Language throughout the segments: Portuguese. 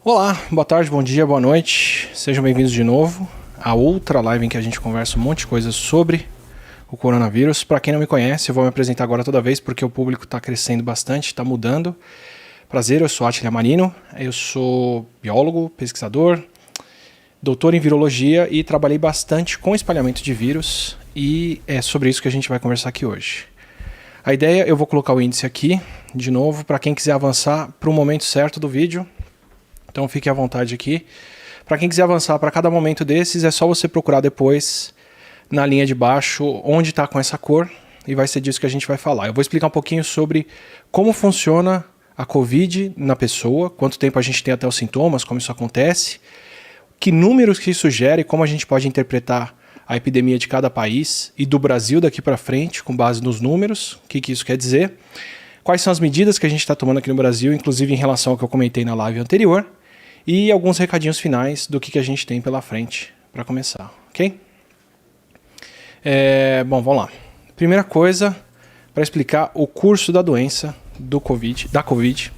Olá, boa tarde, bom dia, boa noite. Sejam bem-vindos de novo a outra live em que a gente conversa um monte de coisas sobre o coronavírus. Para quem não me conhece, eu vou me apresentar agora toda vez porque o público está crescendo bastante, está mudando. Prazer, eu sou Átila Marino, eu sou biólogo, pesquisador, doutor em virologia e trabalhei bastante com espalhamento de vírus e é sobre isso que a gente vai conversar aqui hoje. A ideia, eu vou colocar o índice aqui, de novo, para quem quiser avançar para o momento certo do vídeo. Então fique à vontade aqui. Para quem quiser avançar para cada momento desses, é só você procurar depois na linha de baixo onde está com essa cor e vai ser disso que a gente vai falar. Eu vou explicar um pouquinho sobre como funciona a COVID na pessoa, quanto tempo a gente tem até os sintomas, como isso acontece, que números que isso gera e como a gente pode interpretar a epidemia de cada país e do Brasil daqui para frente, com base nos números, o que isso quer dizer, quais são as medidas que a gente está tomando aqui no Brasil, inclusive em relação ao que eu comentei na live anterior, e alguns recadinhos finais do que a gente tem pela frente para começar, ok? Bom, vamos lá. Primeira coisa, para explicar o curso da doença da COVID.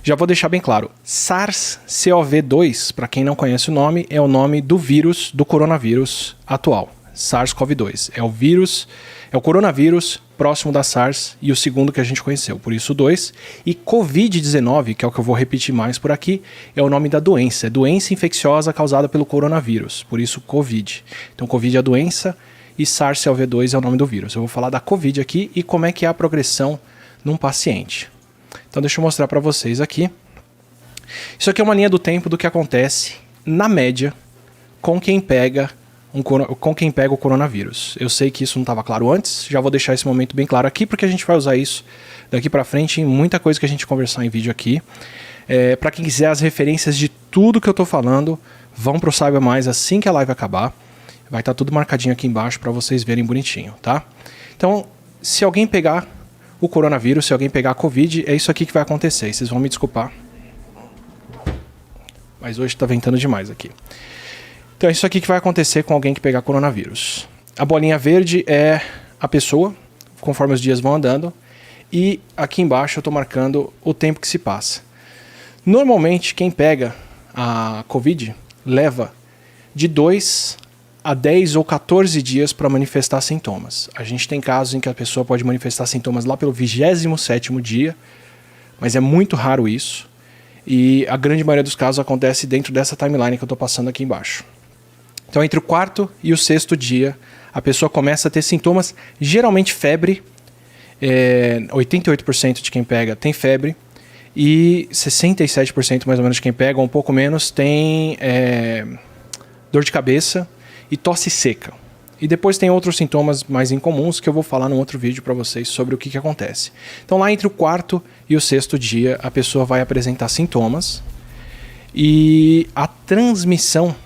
Já vou deixar bem claro, SARS-CoV-2, para quem não conhece o nome, é o nome do vírus, do coronavírus atual. SARS-CoV-2 é o vírus, é o coronavírus próximo da SARS e o segundo que a gente conheceu, por isso o 2. E COVID-19, que é o que eu vou repetir mais por aqui, é o nome da doença, é doença infecciosa causada pelo coronavírus, por isso COVID. Então COVID é a doença e SARS-CoV-2 é o nome do vírus. Eu vou falar da COVID aqui e como é que é a progressão num paciente. Então deixa eu mostrar para vocês aqui. Isso aqui é uma linha do tempo do que acontece, na média, com quem pega o coronavírus. Eu sei que isso não estava claro antes, já vou deixar esse momento bem claro aqui, porque a gente vai usar isso daqui para frente em muita coisa que a gente conversar em vídeo aqui. Para quem quiser as referências de tudo que eu estou falando, vão para o Saiba Mais assim que a live acabar. Vai estar tudo marcadinho aqui embaixo para vocês verem bonitinho, tá? Então, se alguém pegar o coronavírus, se alguém pegar a COVID, é isso aqui que vai acontecer. E vocês vão me desculpar, mas hoje está ventando demais aqui. Então é isso aqui que vai acontecer com alguém que pegar coronavírus. A bolinha verde é a pessoa, conforme os dias vão andando, e aqui embaixo eu estou marcando o tempo que se passa. Normalmente quem pega a COVID leva de 2 a 10 ou 14 dias para manifestar sintomas. A gente tem casos em que a pessoa pode manifestar sintomas lá pelo 27º dia, mas é muito raro isso, e a grande maioria dos casos acontece dentro dessa timeline que eu estou passando aqui embaixo. Então, entre o 4º e o 6º dia, a pessoa começa a ter sintomas, geralmente febre, 88% de quem pega tem febre, e 67% mais ou menos de quem pega, ou um pouco menos, tem dor de cabeça e tosse seca. E depois tem outros sintomas mais incomuns que eu vou falar num outro vídeo para vocês sobre o que acontece. Então, lá entre o 4º e o 6º dia, a pessoa vai apresentar sintomas, e a transmissão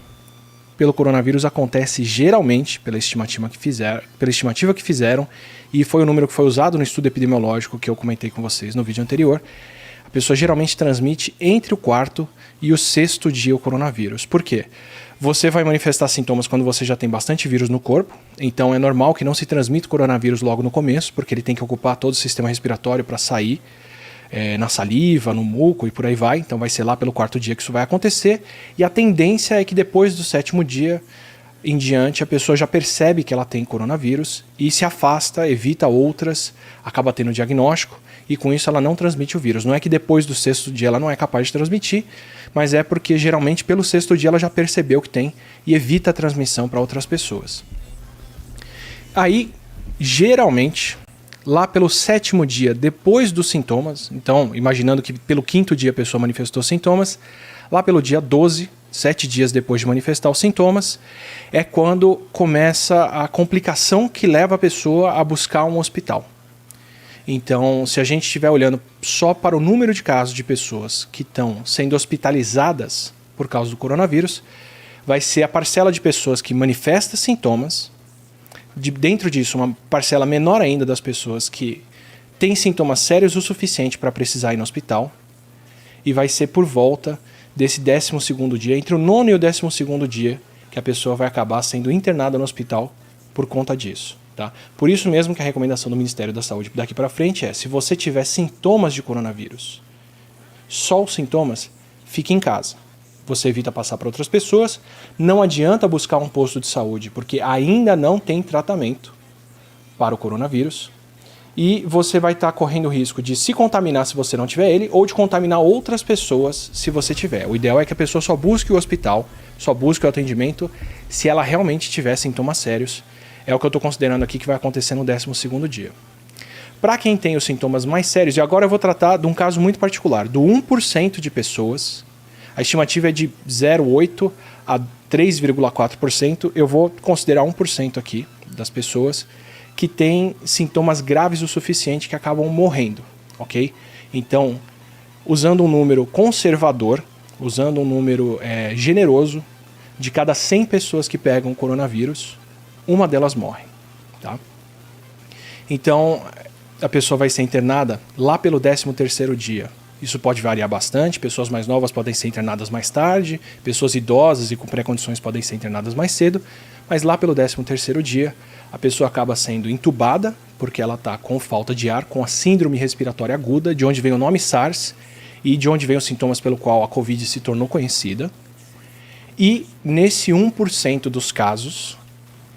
pelo coronavírus acontece geralmente, pela estimativa que fizeram, e foi o número que foi usado no estudo epidemiológico que eu comentei com vocês no vídeo anterior, a pessoa geralmente transmite entre o 4º e o 6º dia o coronavírus. Por quê? Você vai manifestar sintomas quando você já tem bastante vírus no corpo, então é normal que não se transmita o coronavírus logo no começo, porque ele tem que ocupar todo o sistema respiratório para sair, na saliva, no muco e por aí vai. Então vai ser lá pelo 4º dia que isso vai acontecer, e a tendência é que depois do 7º dia em diante a pessoa já percebe que ela tem coronavírus e se afasta, evita outras, acaba tendo diagnóstico e com isso ela não transmite o vírus. Não é que depois do 6º dia ela não é capaz de transmitir, mas é porque geralmente pelo 6º dia ela já percebeu que tem e evita a transmissão para outras pessoas. Aí, geralmente, lá pelo 7º dia, depois dos sintomas, então imaginando que pelo 5º dia a pessoa manifestou sintomas, lá pelo dia 12, 7 dias depois de manifestar os sintomas, é quando começa a complicação que leva a pessoa a buscar um hospital. Então, se a gente estiver olhando só para o número de casos de pessoas que estão sendo hospitalizadas por causa do coronavírus, vai ser a parcela de pessoas que manifesta sintomas, dentro disso, uma parcela menor ainda das pessoas que têm sintomas sérios o suficiente para precisar ir no hospital, e vai ser por volta desse 12º dia, entre o 9º e o 12º dia, que a pessoa vai acabar sendo internada no hospital por conta disso. Tá? Por isso mesmo que a recomendação do Ministério da Saúde daqui para frente é, se você tiver sintomas de coronavírus, só os sintomas, fique em casa. você evita passar para outras pessoas. Não adianta buscar um posto de saúde, porque ainda não tem tratamento para o coronavírus. E você vai estar correndo o risco de se contaminar se você não tiver ele, ou de contaminar outras pessoas se você tiver. O ideal é que a pessoa só busque o hospital, só busque o atendimento, se ela realmente tiver sintomas sérios. É o que eu estou considerando aqui que vai acontecer no 12º dia. Para quem tem os sintomas mais sérios, e agora eu vou tratar de um caso muito particular, do 1% de pessoas, a estimativa é de 0,8% a 3,4%, eu vou considerar 1% aqui das pessoas que têm sintomas graves o suficiente que acabam morrendo, ok? Então, usando um número conservador, usando um número generoso, de cada 100 pessoas que pegam o coronavírus, uma delas morre, tá? Então, a pessoa vai ser internada lá pelo 13º dia. Isso pode variar bastante, pessoas mais novas podem ser internadas mais tarde, pessoas idosas e com pré-condições podem ser internadas mais cedo, mas lá pelo 13º dia, a pessoa acaba sendo entubada, porque ela está com falta de ar, com a síndrome respiratória aguda, de onde vem o nome SARS e de onde vem os sintomas pelo qual a Covid se tornou conhecida. E nesse 1% dos casos,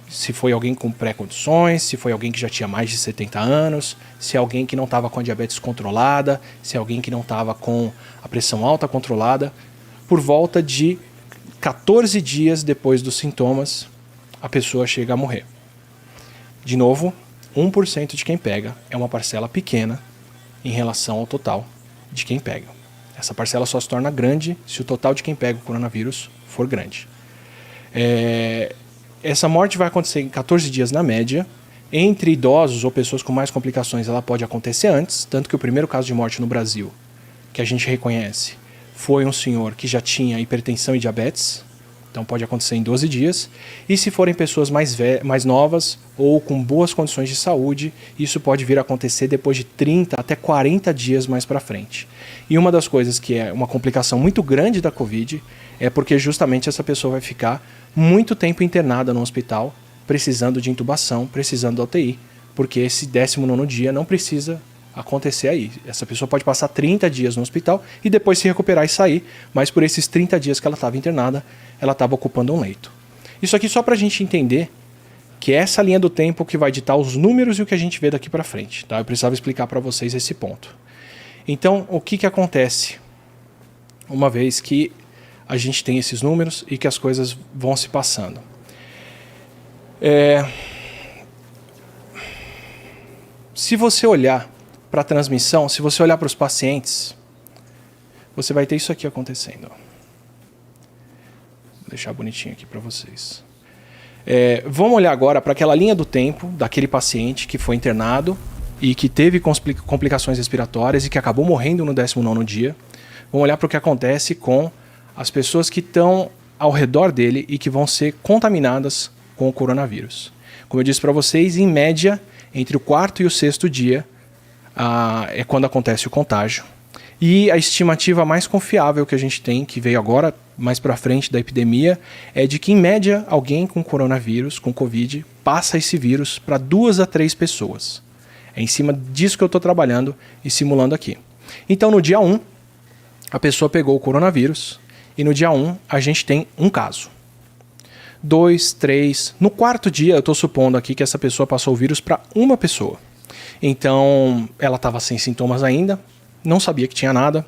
se foi alguém com pré-condições, se foi alguém que já tinha mais de 70 anos, se é alguém que não estava com a diabetes controlada, se é alguém que não estava com a pressão alta controlada, por volta de 14 dias depois dos sintomas, a pessoa chega a morrer. De novo, 1% de quem pega é uma parcela pequena em relação ao total de quem pega. Essa parcela só se torna grande se o total de quem pega o coronavírus for grande. Essa morte vai acontecer em 14 dias na média. Entre idosos ou pessoas com mais complicações, ela pode acontecer antes, tanto que o primeiro caso de morte no Brasil, que a gente reconhece, foi um senhor que já tinha hipertensão e diabetes, então pode acontecer em 12 dias. E se forem pessoas mais novas ou com boas condições de saúde, isso pode vir a acontecer depois de 30 até 40 dias mais para frente. E uma das coisas que é uma complicação muito grande da Covid é porque justamente essa pessoa vai ficar muito tempo internada no hospital, precisando de intubação, precisando da UTI, porque esse 19º dia não precisa acontecer aí. Essa pessoa pode passar 30 dias no hospital e depois se recuperar e sair, mas por esses 30 dias que ela estava internada, ela estava ocupando um leito. Isso aqui só para a gente entender que é essa linha do tempo que vai ditar os números e o que a gente vê daqui para frente. Tá? Eu precisava explicar para vocês esse ponto. Então, o que acontece uma vez que a gente tem esses números e que as coisas vão se passando? Se você olhar para a transmissão, se você olhar para os pacientes, você vai ter isso aqui acontecendo. Ó. Vou deixar bonitinho aqui para vocês. Vamos olhar agora para aquela linha do tempo daquele paciente que foi internado e que teve complicações respiratórias e que acabou morrendo no 19º dia. Vamos olhar para o que acontece com as pessoas que estão ao redor dele e que vão ser contaminadas com o coronavírus. Como eu disse para vocês, em média, entre o 4º e o 6º dia é quando acontece o contágio. E a estimativa mais confiável que a gente tem, que veio agora mais para frente da epidemia, é de que em média alguém com coronavírus, com Covid, passa esse vírus para 2 a 3 pessoas. É em cima disso que eu estou trabalhando e simulando aqui. Então no dia 1, a pessoa pegou o coronavírus e no dia 1 a gente tem um caso. 2, 3, no 4º dia eu estou supondo aqui que essa pessoa passou o vírus para uma pessoa. Então ela estava sem sintomas ainda, não sabia que tinha nada,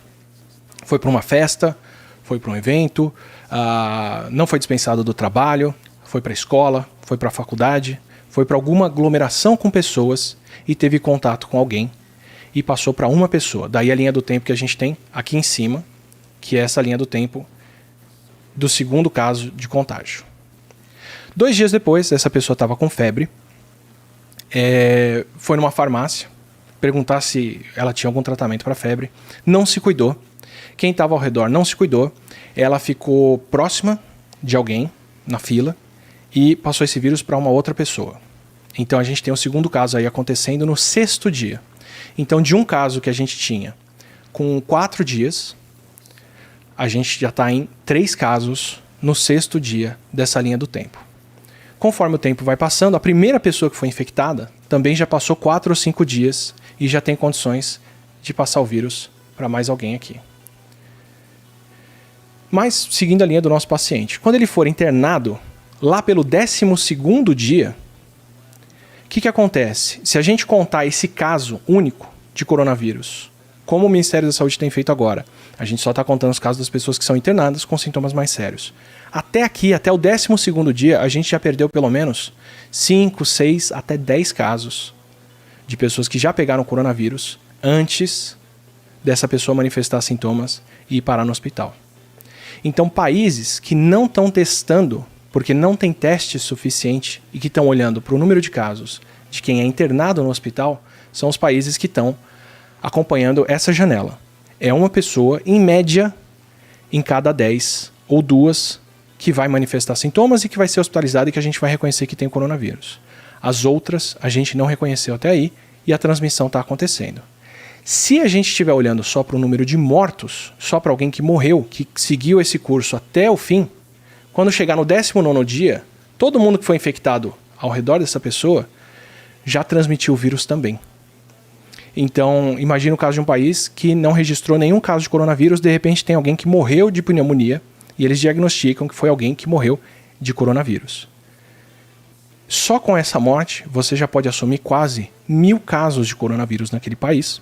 foi para uma festa, foi para um evento, não foi dispensado do trabalho, foi para a escola, foi para a faculdade, foi para alguma aglomeração com pessoas e teve contato com alguém e passou para uma pessoa. Daí a linha do tempo que a gente tem aqui em cima, que é essa linha do tempo do 2º caso de contágio. 2 dias depois, essa pessoa estava com febre, foi numa farmácia perguntar se ela tinha algum tratamento para febre, não se cuidou. Quem estava ao redor não se cuidou, ela ficou próxima de alguém na fila e passou esse vírus para uma outra pessoa. Então a gente tem o 2º caso aí acontecendo no 6º dia. Então de um caso que a gente tinha com 4 dias, a gente já está em 3 casos no 6º dia dessa linha do tempo. Conforme o tempo vai passando, a primeira pessoa que foi infectada também já passou 4 ou 5 dias e já tem condições de passar o vírus para mais alguém aqui. Mas, seguindo a linha do nosso paciente, quando ele for internado, lá pelo 12º dia, o que acontece? Se a gente contar esse caso único de coronavírus, como o Ministério da Saúde tem feito agora, a gente só está contando os casos das pessoas que são internadas com sintomas mais sérios. Até aqui, até o 12º dia, a gente já perdeu pelo menos 5, 6, até 10 casos de pessoas que já pegaram coronavírus antes dessa pessoa manifestar sintomas e ir parar no hospital. Então, países que não estão testando, porque não tem teste suficiente e que estão olhando para o número de casos de quem é internado no hospital, são os países que estão acompanhando essa janela. É uma pessoa, em média, em cada 10 ou 2 que vai manifestar sintomas e que vai ser hospitalizada e que a gente vai reconhecer que tem coronavírus. As outras, a gente não reconheceu até aí e a transmissão está acontecendo. Se a gente estiver olhando só para o número de mortos, só para alguém que morreu, que seguiu esse curso até o fim, quando chegar no 19º dia, todo mundo que foi infectado ao redor dessa pessoa já transmitiu o vírus também. Então, imagina o caso de um país que não registrou nenhum caso de coronavírus, de repente tem alguém que morreu de pneumonia e eles diagnosticam que foi alguém que morreu de coronavírus. Só com essa morte, você já pode assumir quase 1.000 casos de coronavírus naquele país,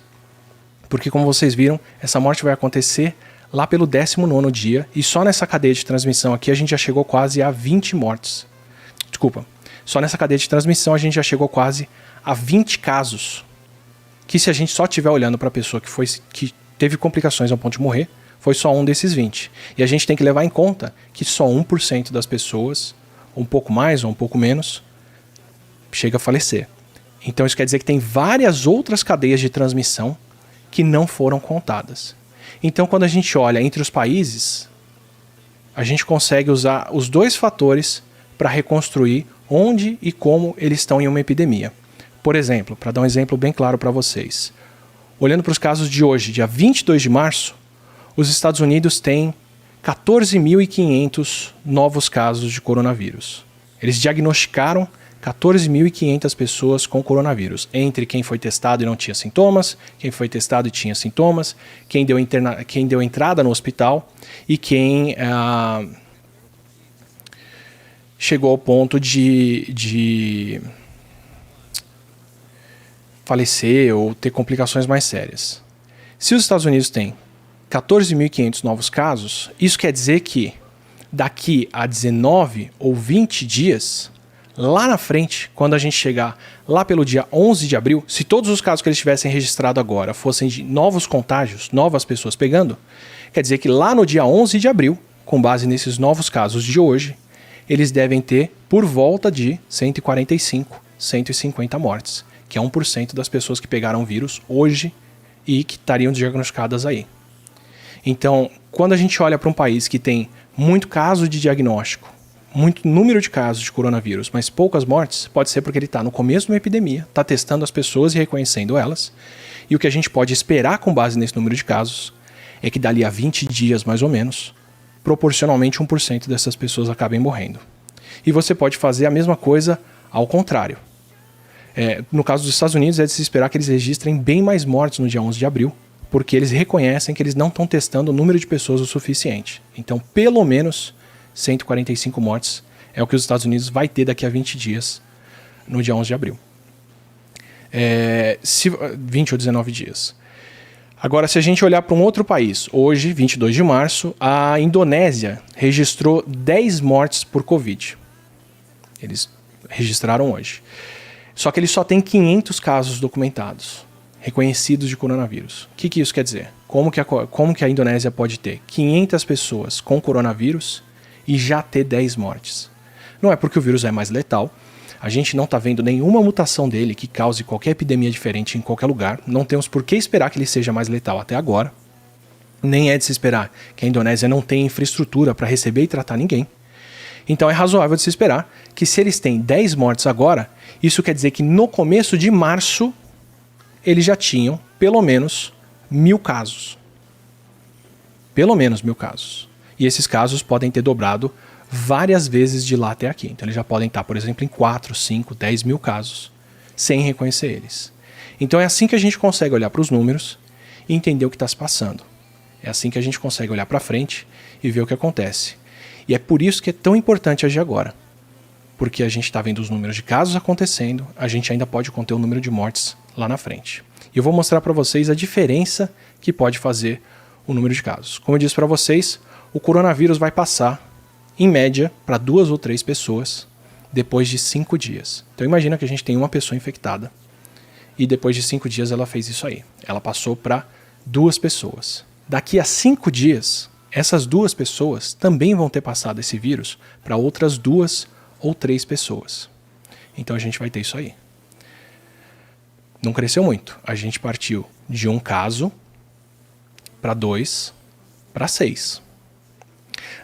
porque como vocês viram, essa morte vai acontecer lá pelo 19º dia, e só nessa cadeia de transmissão aqui a gente já chegou quase a 20 mortes. Desculpa, só nessa cadeia de transmissão a gente já chegou quase a 20 casos, que se a gente só estiver olhando para a pessoa que teve complicações ao ponto de morrer, foi só um desses 20. E a gente tem que levar em conta que só 1% das pessoas, um pouco mais ou um pouco menos, chega a falecer. Então isso quer dizer que tem várias outras cadeias de transmissão que não foram contadas. Então quando a gente olha entre os países, a gente consegue usar os dois fatores para reconstruir onde e como eles estão em uma epidemia. Por exemplo, para dar um exemplo bem claro para vocês, olhando para os casos de hoje, dia 22 de março, os Estados Unidos têm 14.500 novos casos de coronavírus. Eles diagnosticaram 14.500 pessoas com coronavírus, entre quem foi testado e não tinha sintomas, quem foi testado e tinha sintomas, quem deu entrada no hospital e quem chegou ao ponto de falecer ou ter complicações mais sérias. Se os Estados Unidos têm 14.500 novos casos, isso quer dizer que daqui a 19 ou 20 dias, lá na frente, quando a gente chegar lá pelo dia 11 de abril, se todos os casos que eles tivessem registrado agora fossem de novos contágios, novas pessoas pegando, quer dizer que lá no dia 11 de abril, com base nesses novos casos de hoje, eles devem ter por volta de 145, 150 mortes, que é 1% das pessoas que pegaram o vírus hoje e que estariam diagnosticadas aí. Então, quando a gente olha para um país que tem muito caso de diagnóstico, muito número de casos de coronavírus, mas poucas mortes, pode ser porque ele está no começo de uma epidemia, está testando as pessoas e reconhecendo elas, e o que a gente pode esperar com base nesse número de casos é que dali a 20 dias, mais ou menos, proporcionalmente 1% dessas pessoas acabem morrendo. E você pode fazer a mesma coisa ao contrário. No caso dos Estados Unidos, é de se esperar que eles registrem bem mais mortes no dia 11 de abril, porque eles reconhecem que eles não estão testando o número de pessoas o suficiente. Então, pelo menos 145 mortes é o que os Estados Unidos vai ter daqui a 20 dias, no dia 11 de abril. 20 ou 19 dias. Agora, se a gente olhar para um outro país, hoje, 22 de março, a Indonésia registrou 10 mortes por Covid. Eles registraram hoje. Só que eles só têm 500 casos documentados, reconhecidos de coronavírus. O que isso quer dizer? Como que a Indonésia pode ter 500 pessoas com coronavírus e já ter 10 mortes? Não é porque o vírus é mais letal, a gente não está vendo nenhuma mutação dele que cause qualquer epidemia diferente em qualquer lugar, não temos por que esperar que ele seja mais letal até agora, nem é de se esperar que a Indonésia não tenha infraestrutura para receber e tratar ninguém. Então é razoável de se esperar que se eles têm 10 mortes agora, isso quer dizer que no começo de março eles já tinham pelo menos 1.000 casos. Pelo menos 1.000 casos. E esses casos podem ter dobrado várias vezes de lá até aqui. Então eles já podem estar, por exemplo, em 4, 5, 10 mil casos, sem reconhecer eles. Então é assim que a gente consegue olhar para os números e entender o que está se passando. É assim que a gente consegue olhar para frente e ver o que acontece. E é por isso que é tão importante agir agora. Porque a gente está vendo os números de casos acontecendo, a gente ainda pode conter o número de mortes lá na frente. E eu vou mostrar para vocês a diferença que pode fazer o número de casos. Como eu disse para vocês, o coronavírus vai passar, em média, para 2 ou 3 pessoas depois de 5 dias. Então imagina que a gente tem uma pessoa infectada e depois de 5 dias ela fez isso aí. Ela passou para 2 pessoas. Daqui a 5 dias, essas 2 pessoas também vão ter passado esse vírus para outras 2 ou 3 pessoas. Então a gente vai ter isso aí. Não cresceu muito. A gente partiu de 1 caso para 2 para 6.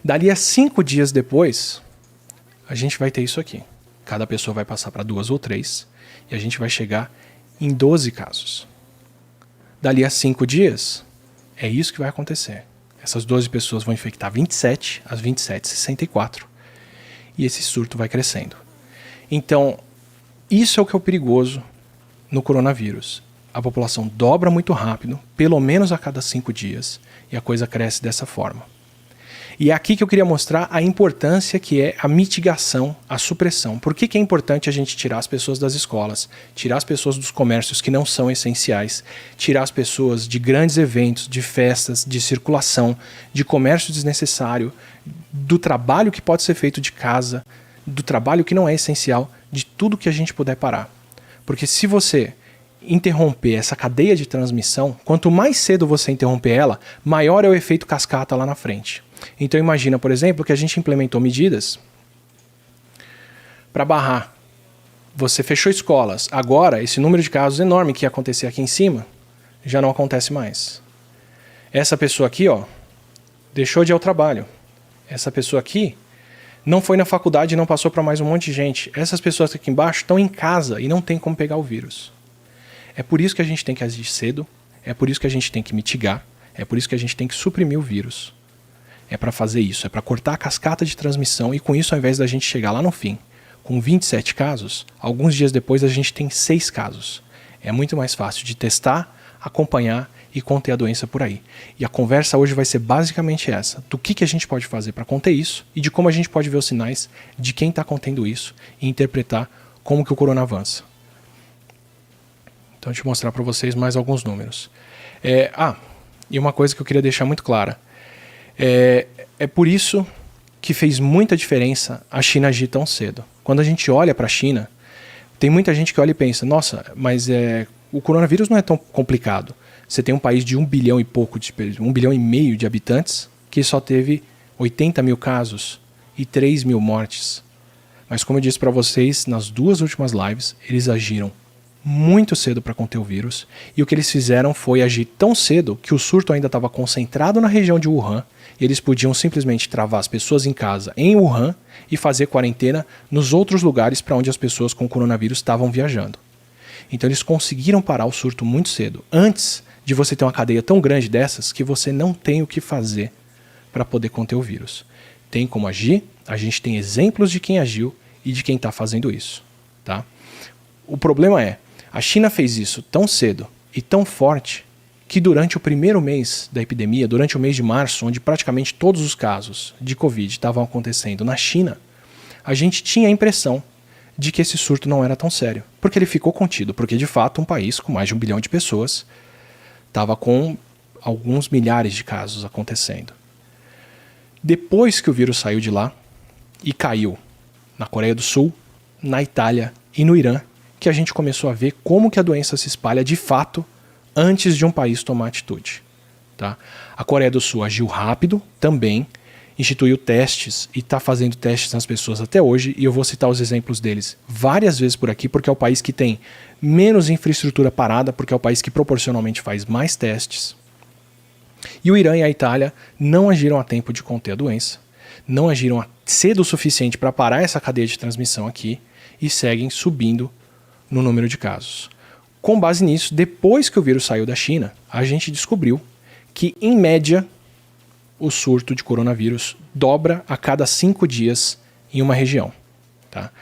Dali a 5 dias depois, a gente vai ter isso aqui. Cada pessoa vai passar para 2 ou 3 e a gente vai chegar em 12 casos. Dali a 5 dias, é isso que vai acontecer. Essas 12 pessoas vão infectar 27, as 27, 64. E esse surto vai crescendo. Então, isso é o que é o perigoso no coronavírus. A população dobra muito rápido, pelo menos a cada 5 dias, e a coisa cresce dessa forma. E é aqui que eu queria mostrar a importância que é a mitigação, a supressão. Por que é importante a gente tirar as pessoas das escolas, tirar as pessoas dos comércios que não são essenciais, tirar as pessoas de grandes eventos, de festas, de circulação, de comércio desnecessário, do trabalho que pode ser feito de casa, do trabalho que não é essencial, de tudo que a gente puder parar. Porque se você interromper essa cadeia de transmissão, quanto mais cedo você interromper ela, maior é o efeito cascata lá na frente. Então imagina, por exemplo, que a gente implementou medidas para barrar. Você fechou escolas. Agora, esse número de casos enorme que ia acontecer aqui em cima, já não acontece mais. Essa pessoa aqui, ó, deixou de ir ao trabalho. Essa pessoa aqui não foi na faculdade e não passou para mais um monte de gente. Essas pessoas aqui embaixo estão em casa e não tem como pegar o vírus. É por isso que a gente tem que agir cedo, é por isso que a gente tem que mitigar, é por isso que a gente tem que suprimir o vírus. É para fazer isso, é para cortar a cascata de transmissão e com isso, ao invés da gente chegar lá no fim com 27 casos, alguns dias depois a gente tem 6 casos. É muito mais fácil de testar, acompanhar e conter a doença por aí. E a conversa hoje vai ser basicamente essa, do que a gente pode fazer para conter isso e de como a gente pode ver os sinais de quem está contendo isso e interpretar como que o corona avança. Então deixa eu mostrar para vocês mais alguns números. E uma coisa que eu queria deixar muito clara. É por isso que fez muita diferença a China agir tão cedo. Quando a gente olha para a China, tem muita gente que olha e pensa, nossa, mas o coronavírus não é tão complicado. Você tem um país de 1 bilhão e pouco, 1 bilhão e meio de habitantes, que só teve 80 mil casos e 3 mil mortes. Mas como eu disse para vocês, nas 2 últimas lives, eles agiram muito cedo para conter o vírus, e o que eles fizeram foi agir tão cedo que o surto ainda estava concentrado na região de Wuhan, e eles podiam simplesmente travar as pessoas em casa em Wuhan e fazer quarentena nos outros lugares para onde as pessoas com coronavírus estavam viajando. Então eles conseguiram parar o surto muito cedo, antes de você ter uma cadeia tão grande dessas que você não tem o que fazer para poder conter o vírus. Tem como agir, a gente tem exemplos de quem agiu e de quem está fazendo isso. Tá? O problema é, a China fez isso tão cedo e tão forte que durante o primeiro mês da epidemia, durante o mês de março, onde praticamente todos os casos de Covid estavam acontecendo na China, a gente tinha a impressão de que esse surto não era tão sério, porque ele ficou contido, porque de fato um país com mais de 1 bilhão de pessoas estava com alguns milhares de casos acontecendo. Depois que o vírus saiu de lá e caiu na Coreia do Sul, na Itália e no Irã, que a gente começou a ver como que a doença se espalha de fato antes de um país tomar atitude. Tá? A Coreia do Sul agiu rápido também, instituiu testes e está fazendo testes nas pessoas até hoje, e eu vou citar os exemplos deles várias vezes por aqui, porque é o país que tem menos infraestrutura parada, porque é o país que proporcionalmente faz mais testes. E o Irã e a Itália não agiram a tempo de conter a doença, não agiram cedo o suficiente para parar essa cadeia de transmissão aqui e seguem subindo no número de casos. Com base nisso, depois que o vírus saiu da China, a gente descobriu que, em média, o surto de coronavírus dobra a cada 5 dias em uma região. Tá?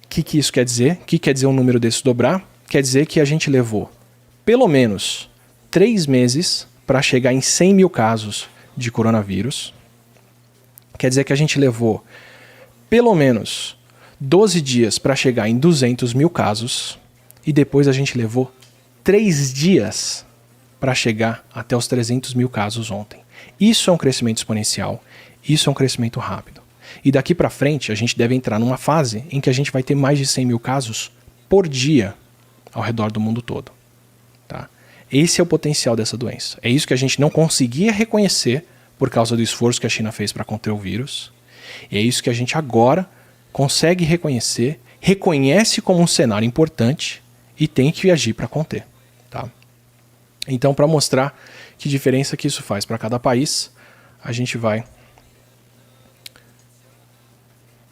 O que isso quer dizer? O que quer dizer um número desse dobrar? Quer dizer que a gente levou pelo menos 3 meses para chegar em 100 mil casos de coronavírus. Quer dizer que a gente levou pelo menos 12 dias para chegar em 200 mil casos e depois a gente levou 3 dias para chegar até os 300 mil casos ontem. Isso é um crescimento exponencial, isso é um crescimento rápido. E daqui para frente a gente deve entrar numa fase em que a gente vai ter mais de 100 mil casos por dia ao redor do mundo todo. Tá? Esse é o potencial dessa doença. É isso que a gente não conseguia reconhecer por causa do esforço que a China fez para conter o vírus. E é isso que a gente agora consegue reconhecer, reconhece como um cenário importante e tem que agir para conter. Tá? Então, para mostrar que diferença que isso faz para cada país, a gente vai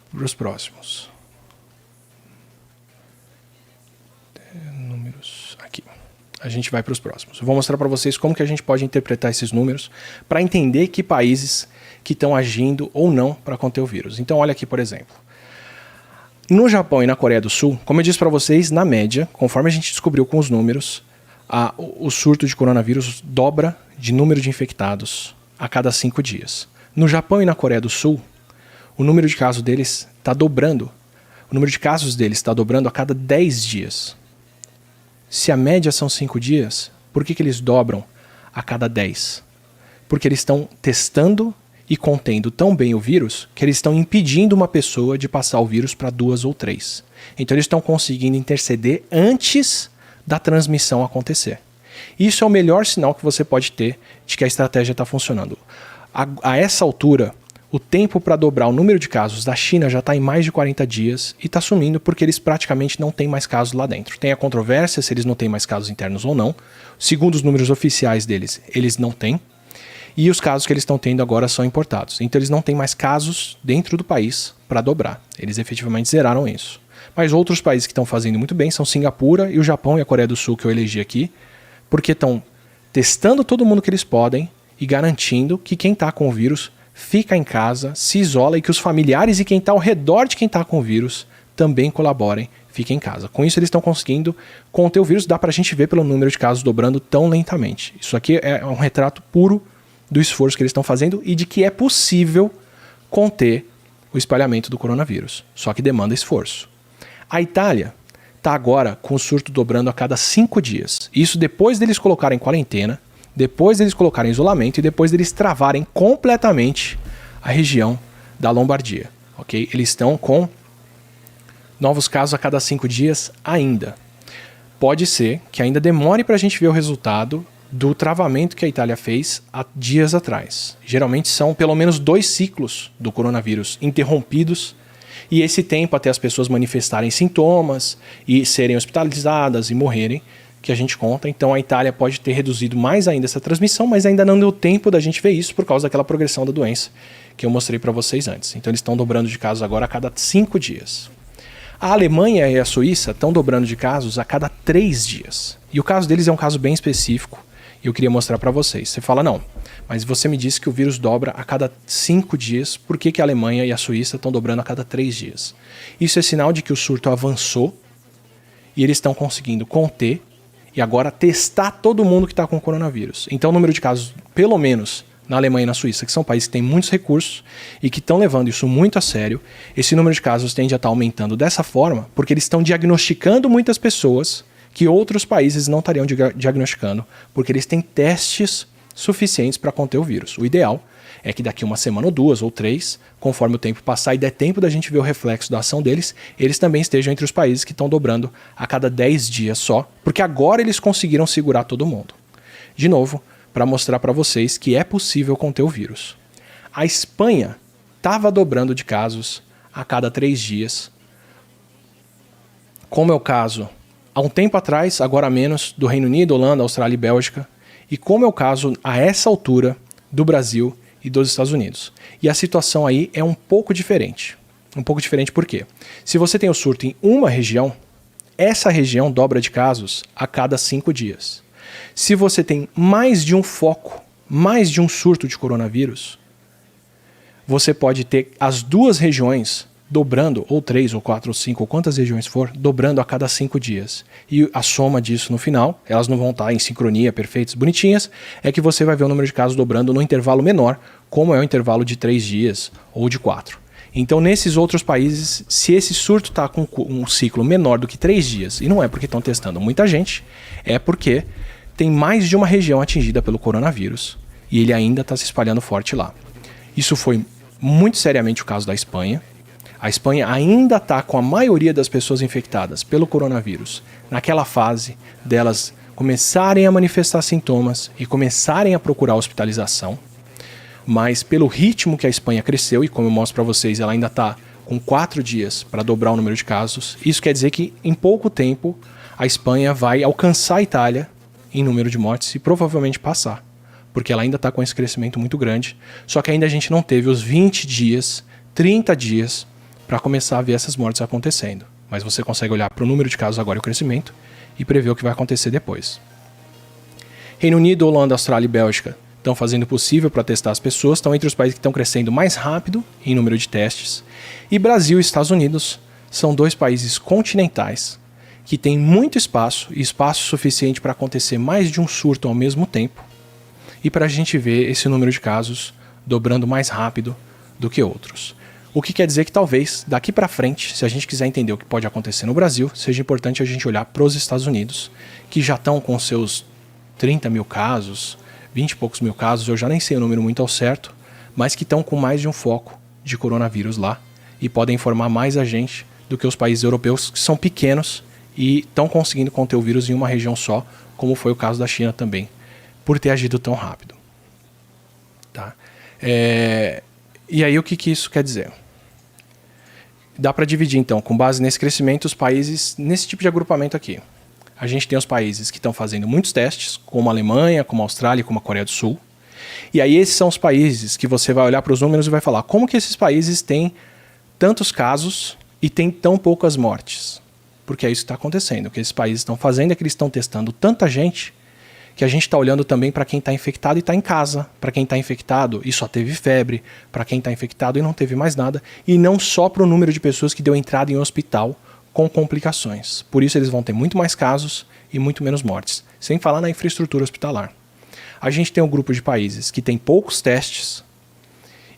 para os próximos. Números aqui. A gente vai para os próximos. Eu vou mostrar para vocês como que a gente pode interpretar esses números para entender que países que estão agindo ou não para conter o vírus. Então, olha aqui, por exemplo. No Japão e na Coreia do Sul, como eu disse para vocês, na média, conforme a gente descobriu com os números, o surto de coronavírus dobra de número de infectados a cada 5 dias. No Japão e na Coreia do Sul, o número de casos deles está dobrando. O número de casos deles está dobrando a cada 10 dias. Se a média são 5 dias, por que eles dobram a cada 10? Porque eles estão testando e contendo tão bem o vírus que eles estão impedindo uma pessoa de passar o vírus para 2 ou 3. Então eles estão conseguindo interceder antes da transmissão acontecer. Isso é o melhor sinal que você pode ter de que a estratégia está funcionando. A essa altura, o tempo para dobrar o número de casos da China já está em mais de 40 dias e está sumindo porque eles praticamente não têm mais casos lá dentro. Tem a controvérsia se eles não têm mais casos internos ou não. Segundo os números oficiais deles, eles não têm. E os casos que eles estão tendo agora são importados. Então eles não têm mais casos dentro do país para dobrar. Eles efetivamente zeraram isso. Mas outros países que estão fazendo muito bem são Singapura e o Japão e a Coreia do Sul, que eu elegi aqui, porque estão testando todo mundo que eles podem e garantindo que quem está com o vírus fica em casa, se isola e que os familiares e quem está ao redor de quem está com o vírus também colaborem, fiquem em casa. Com isso eles estão conseguindo conter o vírus, dá para a gente ver pelo número de casos dobrando tão lentamente. Isso aqui é um retrato puro do esforço que eles estão fazendo e de que é possível conter o espalhamento do coronavírus, só que demanda esforço. A Itália está agora com o surto dobrando a cada 5 dias. Isso depois deles colocarem quarentena, depois deles colocarem isolamento e depois deles travarem completamente a região da Lombardia. Okay? Eles estão com novos casos a cada 5 dias ainda. Pode ser que ainda demore para a gente ver o resultado do travamento que a Itália fez há dias atrás. Geralmente são pelo menos 2 ciclos do coronavírus interrompidos e esse tempo até as pessoas manifestarem sintomas e serem hospitalizadas e morrerem, que a gente conta. Então a Itália pode ter reduzido mais ainda essa transmissão, mas ainda não deu tempo da gente ver isso por causa daquela progressão da doença que eu mostrei para vocês antes. Então eles estão dobrando de casos agora a cada 5 dias. A Alemanha e a Suíça estão dobrando de casos a cada 3 dias. E o caso deles é um caso bem específico e eu queria mostrar para vocês. Você fala, não, mas você me disse que o vírus dobra a cada 5 dias, por que a Alemanha e a Suíça estão dobrando a cada 3 dias? Isso é sinal de que o surto avançou e eles estão conseguindo conter e agora testar todo mundo que está com coronavírus. Então o número de casos, pelo menos na Alemanha e na Suíça, que são países que têm muitos recursos e que estão levando isso muito a sério, esse número de casos tende a estar aumentando dessa forma porque eles estão diagnosticando muitas pessoas que outros países não estariam diagnosticando, porque eles têm testes suficientes para conter o vírus. O ideal é que daqui 1 semana ou 2 ou 3, conforme o tempo passar e der tempo da gente ver o reflexo da ação deles, eles também estejam entre os países que estão dobrando a cada 10 dias só, porque agora eles conseguiram segurar todo mundo. De novo, para mostrar para vocês que é possível conter o vírus. A Espanha estava dobrando de casos a cada 3 dias, como é o caso há um tempo atrás, agora menos, do Reino Unido, Holanda, Austrália e Bélgica, e como é o caso a essa altura do Brasil e dos Estados Unidos. E a situação aí é um pouco diferente. Um pouco diferente por quê? Se você tem o surto em uma região, essa região dobra de casos a cada 5 dias. Se você tem mais de um foco, mais de um surto de coronavírus, você pode ter as 2 regiões dobrando, ou 3, ou 4, ou 5, ou quantas regiões for, dobrando a cada 5 dias. E a soma disso no final, elas não vão estar em sincronia, perfeitas, bonitinhas, é que você vai ver o número de casos dobrando no intervalo menor, como é o intervalo de 3 dias ou de 4. Então, nesses outros países, se esse surto está com um ciclo menor do que 3 dias, e não é porque estão testando muita gente, é porque tem mais de uma região atingida pelo coronavírus e ele ainda está se espalhando forte lá. Isso foi muito seriamente o caso da Espanha. A Espanha ainda está com a maioria das pessoas infectadas pelo coronavírus naquela fase delas começarem a manifestar sintomas e começarem a procurar hospitalização. Mas pelo ritmo que a Espanha cresceu, e como eu mostro para vocês, ela ainda está com 4 dias para dobrar o número de casos, isso quer dizer que em pouco tempo a Espanha vai alcançar a Itália em número de mortes e provavelmente passar, porque ela ainda está com esse crescimento muito grande, só que ainda a gente não teve os 20 dias, 30 dias para começar a ver essas mortes acontecendo. Mas você consegue olhar para o número de casos agora e o crescimento e prever o que vai acontecer depois. Reino Unido, Holanda, Austrália e Bélgica estão fazendo o possível para testar as pessoas, estão entre os países que estão crescendo mais rápido em número de testes. E Brasil e Estados Unidos são 2 países continentais que têm muito espaço e espaço suficiente para acontecer mais de um surto ao mesmo tempo e para a gente ver esse número de casos dobrando mais rápido do que outros. O que quer dizer que talvez, daqui para frente, se a gente quiser entender o que pode acontecer no Brasil, seja importante a gente olhar para os Estados Unidos, que já estão com seus 30 mil casos, 20 e poucos mil casos, eu já nem sei o número muito ao certo, mas que estão com mais de um foco de coronavírus lá e podem informar mais a gente do que os países europeus, que são pequenos e estão conseguindo conter o vírus em uma região só, como foi o caso da China também, por ter agido tão rápido. Tá? E aí o que isso quer dizer? Dá para dividir então, com base nesse crescimento, os países nesse tipo de agrupamento aqui. A gente tem os países que estão fazendo muitos testes, como a Alemanha, como a Austrália, como a Coreia do Sul. E aí esses são os países que você vai olhar para os números e vai falar como que esses países têm tantos casos e têm tão poucas mortes. Porque é isso que está acontecendo. O que esses países estão fazendo é que eles estão testando tanta gente que a gente está olhando também para quem está infectado e está em casa, para quem está infectado e só teve febre, para quem está infectado e não teve mais nada, e não só para o número de pessoas que deu entrada em hospital com complicações. Por isso eles vão ter muito mais casos e muito menos mortes, sem falar na infraestrutura hospitalar. A gente tem um grupo de países que tem poucos testes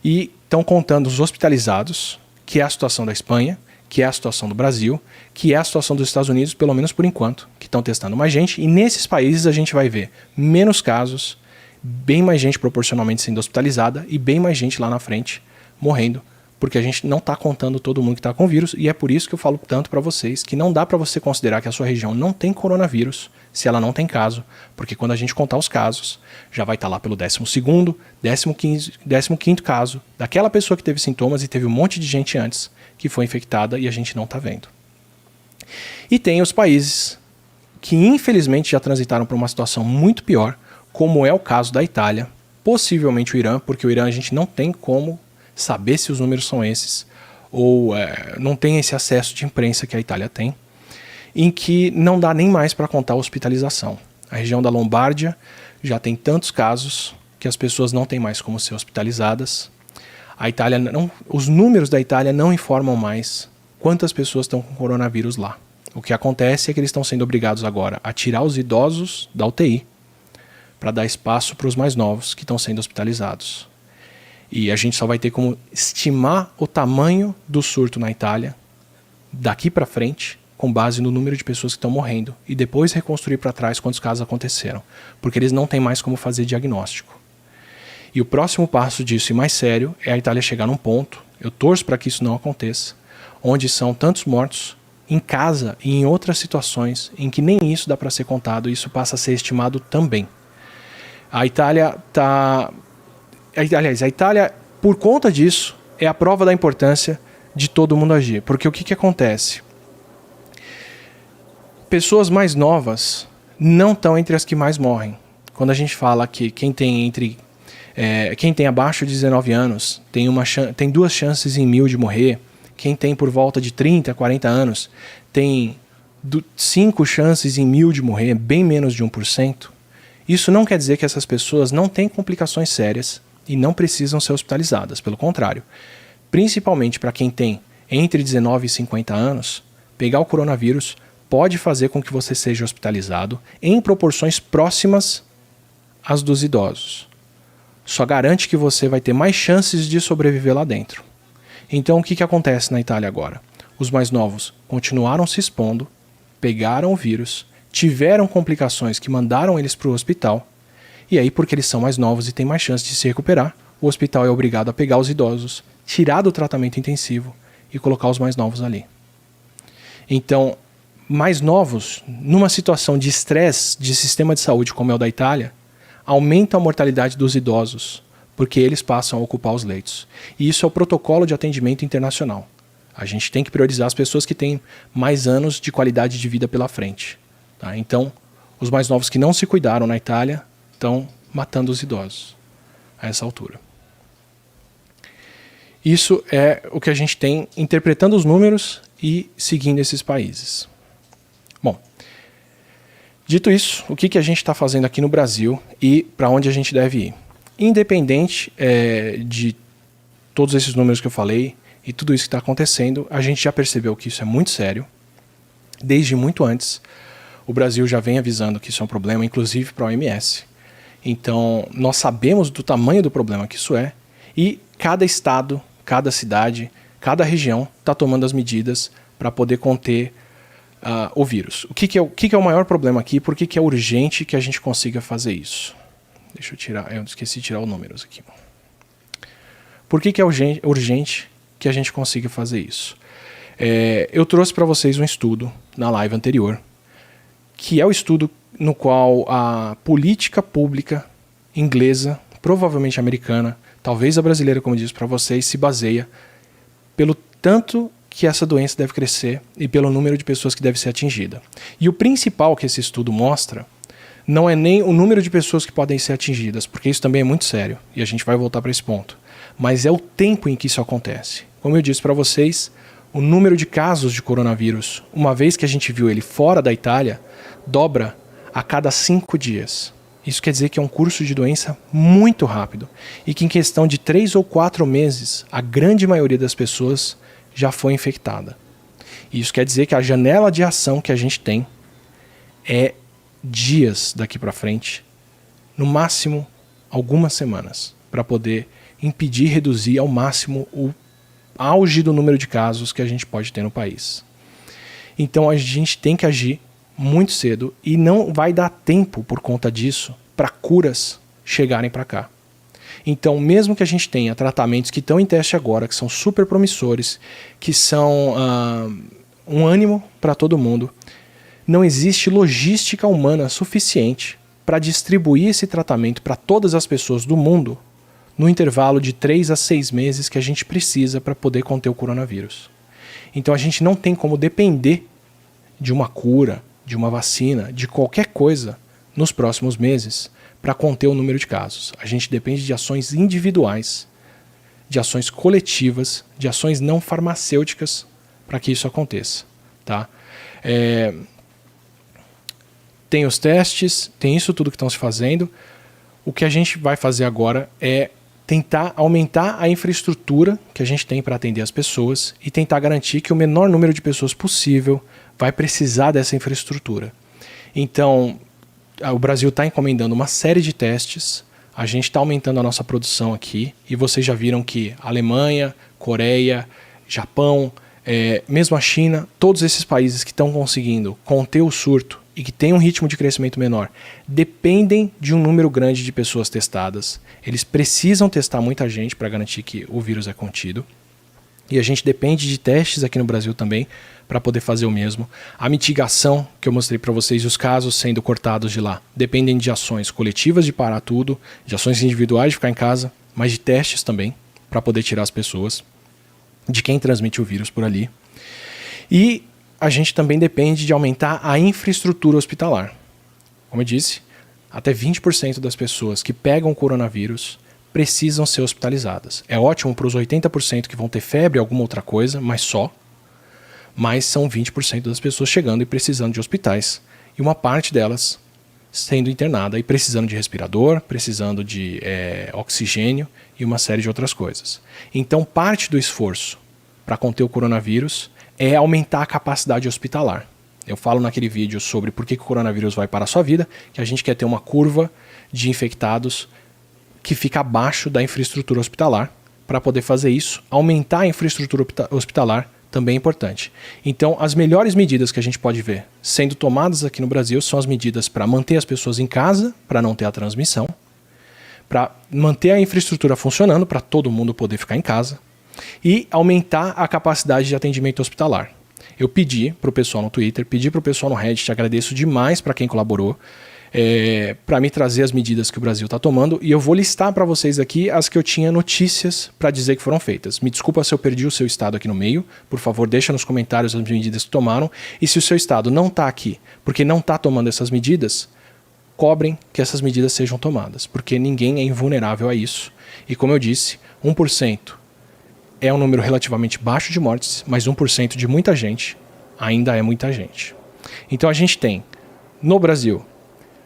e estão contando os hospitalizados, que é a situação da Espanha, que é a situação do Brasil, que é a situação dos Estados Unidos, pelo menos por enquanto, que estão testando mais gente, e nesses países a gente vai ver menos casos, bem mais gente proporcionalmente sendo hospitalizada e bem mais gente lá na frente morrendo, porque a gente não está contando todo mundo que está com vírus, e é por isso que eu falo tanto para vocês que não dá para você considerar que a sua região não tem coronavírus se ela não tem caso, porque quando a gente contar os casos, já vai estar lá pelo 12º, 15º caso daquela pessoa que teve sintomas e teve um monte de gente antes que foi infectada e a gente não está vendo. E tem os países que infelizmente já transitaram por uma situação muito pior, como é o caso da Itália, possivelmente o Irã, porque o Irã a gente não tem como saber se os números são esses, ou não tem esse acesso de imprensa que a Itália tem, em que não dá nem mais para contar a hospitalização. A região da Lombardia já tem tantos casos que as pessoas não têm mais como ser hospitalizadas. A Itália os números da Itália não informam mais quantas pessoas estão com coronavírus lá. O que acontece é que eles estão sendo obrigados agora a tirar os idosos da UTI para dar espaço para os mais novos que estão sendo hospitalizados. E a gente só vai ter como estimar o tamanho do surto na Itália daqui para frente, com base no número de pessoas que estão morrendo, e depois reconstruir para trás quantos casos aconteceram, porque eles não têm mais como fazer diagnóstico. E o próximo passo disso, e mais sério, é a Itália chegar num ponto, eu torço para que isso não aconteça, onde são tantos mortos em casa e em outras situações em que nem isso dá para ser contado, e isso passa a ser estimado também. A Itália está... Aliás, a Itália, por conta disso, é a prova da importância de todo mundo agir. Porque o que acontece? Pessoas mais novas não estão entre as que mais morrem. Quando a gente fala que quem tem abaixo de 19 anos tem 2 chances em 1000 de morrer, quem tem por volta de 30, 40 anos tem 5 chances em 1000 de morrer, bem menos de 1%. Isso não quer dizer que essas pessoas não têm complicações sérias e não precisam ser hospitalizadas, pelo contrário. Principalmente para quem tem entre 19 e 50 anos, pegar o coronavírus pode fazer com que você seja hospitalizado em proporções próximas às dos idosos. Só garante que você vai ter mais chances de sobreviver lá dentro. Então o que acontece na Itália agora? Os mais novos continuaram se expondo, pegaram o vírus, tiveram complicações que mandaram eles para o hospital, e aí, porque eles são mais novos e têm mais chance de se recuperar, o hospital é obrigado a pegar os idosos, tirar do tratamento intensivo e colocar os mais novos ali. Então, mais novos, numa situação de estresse de sistema de saúde como é o da Itália, aumenta a mortalidade dos idosos, porque eles passam a ocupar os leitos. E isso é o protocolo de atendimento internacional. A gente tem que priorizar as pessoas que têm mais anos de qualidade de vida pela frente. Tá? Então, os mais novos que não se cuidaram na Itália estão matando os idosos a essa altura. Isso é o que a gente tem interpretando os números e seguindo esses países. Bom, dito isso, o que a gente está fazendo aqui no Brasil e para onde a gente deve ir? Independente de todos esses números que eu falei e tudo isso que está acontecendo, a gente já percebeu que isso é muito sério. Desde muito antes, o Brasil já vem avisando que isso é um problema, inclusive para a OMS. Então, nós sabemos do tamanho do problema que isso é e cada estado, cada cidade, cada região está tomando as medidas para poder conter o vírus. O que é o maior problema aqui? Por que é urgente que a gente consiga fazer isso? Deixa eu tirar, eu esqueci de tirar os números aqui. Por que é urgente que a gente consiga fazer isso? Eu trouxe para vocês um estudo na live anterior, que é o estudo no qual a política pública inglesa, provavelmente americana, talvez a brasileira, como disse para vocês, se baseia pelo tanto que essa doença deve crescer e pelo número de pessoas que deve ser atingida. E o principal que esse estudo mostra não é nem o número de pessoas que podem ser atingidas, porque isso também é muito sério, e a gente vai voltar para esse ponto, mas é o tempo em que isso acontece. Como eu disse para vocês, o número de casos de coronavírus, uma vez que a gente viu ele fora da Itália, dobra a cada 5 dias. Isso quer dizer que é um curso de doença muito rápido e que em questão de 3 ou 4 meses, a grande maioria das pessoas já foi infectada. Isso quer dizer que a janela de ação que a gente tem é dias daqui para frente, no máximo algumas semanas, para poder impedir e reduzir ao máximo o auge do número de casos que a gente pode ter no país. Então a gente tem que agir muito cedo e não vai dar tempo por conta disso para curas chegarem para cá. Então, mesmo que a gente tenha tratamentos que estão em teste agora, que são super promissores, que são um ânimo para todo mundo, não existe logística humana suficiente para distribuir esse tratamento para todas as pessoas do mundo no intervalo de 3 a 6 meses que a gente precisa para poder conter o coronavírus. Então a gente não tem como depender de uma cura, de uma vacina, de qualquer coisa nos próximos meses para conter o número de casos. A gente depende de ações individuais, de ações coletivas, de ações não farmacêuticas para que isso aconteça. Tá? Tem os testes, tem isso tudo que estão se fazendo. O que a gente vai fazer agora é tentar aumentar a infraestrutura que a gente tem para atender as pessoas e tentar garantir que o menor número de pessoas possível vai precisar dessa infraestrutura. Então, o Brasil está encomendando uma série de testes, a gente está aumentando a nossa produção aqui, e vocês já viram que Alemanha, Coreia, Japão, mesmo a China, todos esses países que estão conseguindo conter o surto e que têm um ritmo de crescimento menor, dependem de um número grande de pessoas testadas. Eles precisam testar muita gente para garantir que o vírus é contido. E a gente depende de testes aqui no Brasil também para poder fazer o mesmo. A mitigação que eu mostrei para vocês, os casos sendo cortados de lá, dependem de ações coletivas de parar tudo, de ações individuais de ficar em casa, mas de testes também para poder tirar as pessoas de quem transmite o vírus por ali. E a gente também depende de aumentar a infraestrutura hospitalar. Como eu disse, até 20% das pessoas que pegam o coronavírus precisam ser hospitalizadas. É ótimo para os 80% que vão ter febre ou alguma outra coisa, mas são 20% das pessoas chegando e precisando de hospitais. E uma parte delas sendo internada e precisando de respirador, precisando de oxigênio e uma série de outras coisas. Então, parte do esforço para conter o coronavírus é aumentar a capacidade hospitalar. Eu falo naquele vídeo sobre por que o coronavírus vai para a sua vida, que a gente quer ter uma curva de infectados que fica abaixo da infraestrutura hospitalar. Para poder fazer isso, aumentar a infraestrutura hospitalar também é importante. Então, as melhores medidas que a gente pode ver sendo tomadas aqui no Brasil são as medidas para manter as pessoas em casa, para não ter a transmissão, para manter a infraestrutura funcionando, para todo mundo poder ficar em casa, e aumentar a capacidade de atendimento hospitalar. Eu pedi para o pessoal no Twitter, pedi para o pessoal no Reddit, agradeço demais para quem colaborou, para me trazer as medidas que o Brasil está tomando, e eu vou listar para vocês aqui as que eu tinha notícias para dizer que foram feitas. Me desculpa se eu perdi o seu estado aqui no meio, por favor deixa nos comentários as medidas que tomaram, e se o seu estado não está aqui porque não está tomando essas medidas, cobrem que essas medidas sejam tomadas, porque ninguém é invulnerável a isso. E como eu disse, 1% é um número relativamente baixo de mortes, mas 1% de muita gente ainda é muita gente. Então a gente tem, no Brasil,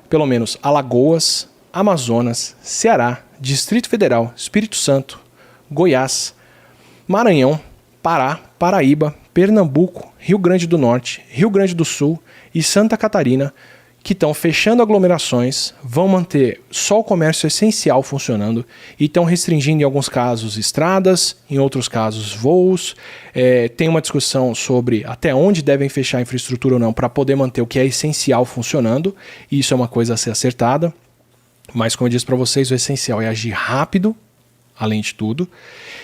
pelo menos Alagoas, Amazonas, Ceará, Distrito Federal, Espírito Santo, Goiás, Maranhão, Pará, Paraíba, Pernambuco, Rio Grande do Norte, Rio Grande do Sul e Santa Catarina, que estão fechando aglomerações, vão manter só o comércio essencial funcionando e estão restringindo em alguns casos estradas, em outros casos voos. Tem uma discussão sobre até onde devem fechar a infraestrutura ou não para poder manter o que é essencial funcionando, e isso é uma coisa a ser acertada. Mas como eu disse para vocês, o essencial é agir rápido, além de tudo.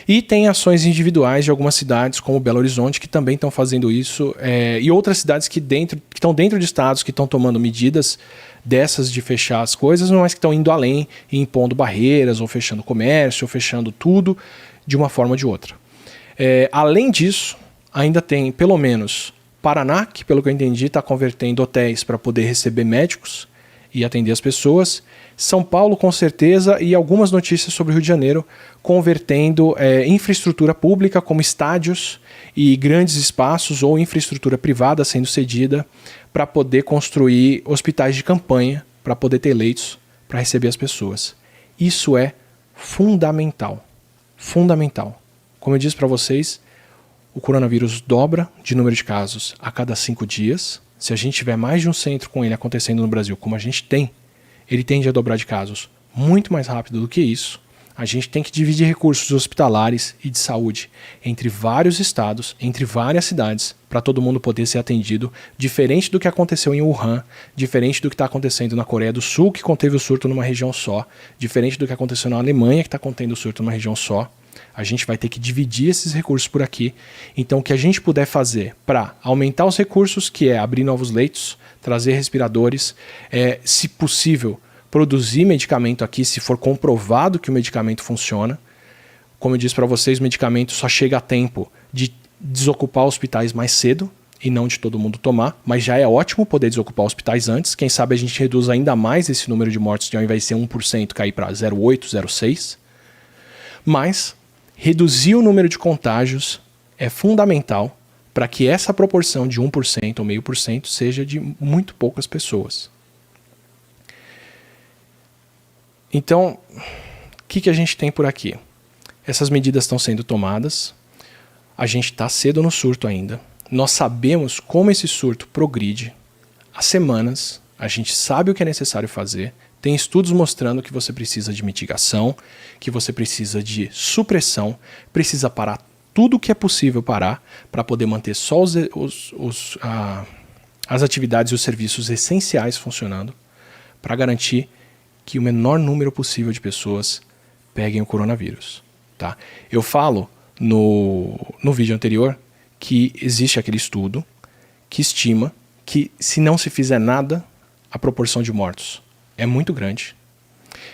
E tem ações individuais de algumas cidades, como Belo Horizonte, que também estão fazendo isso, e outras cidades que estão dentro de estados que estão tomando medidas dessas de fechar as coisas, mas que estão indo além e impondo barreiras, ou fechando comércio, ou fechando tudo de uma forma ou de outra. Além disso, ainda tem pelo menos Paraná, que pelo que eu entendi está convertendo hotéis para poder receber médicos e atender as pessoas. São Paulo, com certeza, e algumas notícias sobre o Rio de Janeiro convertendo infraestrutura pública como estádios e grandes espaços, ou infraestrutura privada sendo cedida para poder construir hospitais de campanha, para poder ter leitos para receber as pessoas. Isso é fundamental. Fundamental. Como eu disse para vocês, o coronavírus dobra de número de casos a cada 5 dias. Se a gente tiver mais de um centro com ele acontecendo no Brasil, como a gente tem, ele tende a dobrar de casos muito mais rápido do que isso. A gente tem que dividir recursos hospitalares e de saúde entre vários estados, entre várias cidades, para todo mundo poder ser atendido, diferente do que aconteceu em Wuhan, diferente do que está acontecendo na Coreia do Sul, que conteve o surto numa região só, diferente do que aconteceu na Alemanha, que está contendo o surto numa região só. A gente vai ter que dividir esses recursos por aqui. Então, o que a gente puder fazer para aumentar os recursos, que é abrir novos leitos, trazer respiradores, se possível, produzir medicamento aqui, se for comprovado que o medicamento funciona. Como eu disse para vocês, o medicamento só chega a tempo de desocupar hospitais mais cedo e não de todo mundo tomar, mas já é ótimo poder desocupar hospitais antes. Quem sabe a gente reduz ainda mais esse número de mortes, de ao invés de ser 1%, cair para 0,8%, 0,6%. Mas reduzir o número de contágios é fundamental para que essa proporção de 1% ou 0,5% seja de muito poucas pessoas. Então, o que a gente tem por aqui? Essas medidas estão sendo tomadas, a gente está cedo no surto ainda, nós sabemos como esse surto progride há semanas, a gente sabe o que é necessário fazer, tem estudos mostrando que você precisa de mitigação, que você precisa de supressão, precisa parar tudo o que é possível parar para poder manter só as atividades e os serviços essenciais funcionando, para garantir que o menor número possível de pessoas peguem o coronavírus. Tá? Eu falo no vídeo anterior que existe aquele estudo que estima que se não se fizer nada, a proporção de mortos é muito grande.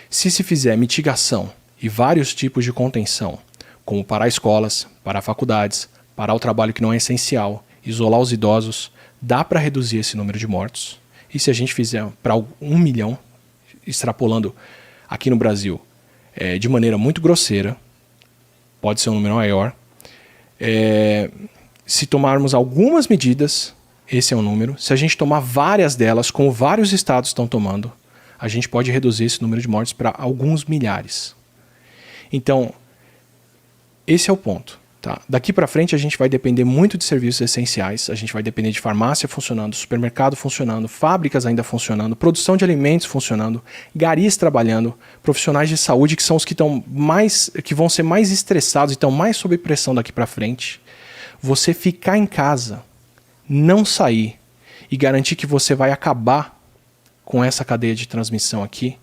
Se fizer mitigação e vários tipos de contenção, como parar escolas, parar faculdades, parar o trabalho que não é essencial, isolar os idosos, dá para reduzir esse número de mortos. E se a gente fizer para 1 milhão, extrapolando aqui no Brasil de maneira muito grosseira, pode ser um número maior. Se tomarmos algumas medidas, esse é o número. Se a gente tomar várias delas, como vários estados estão tomando, a gente pode reduzir esse número de mortes para alguns milhares. Então, esse é o ponto. Tá? Daqui para frente a gente vai depender muito de serviços essenciais, a gente vai depender de farmácia funcionando, supermercado funcionando, fábricas ainda funcionando, produção de alimentos funcionando, garis trabalhando, profissionais de saúde que são os que vão ser mais estressados e estão mais sob pressão daqui para frente. Você ficar em casa, não sair e garantir que você vai acabar com essa cadeia de transmissão aqui,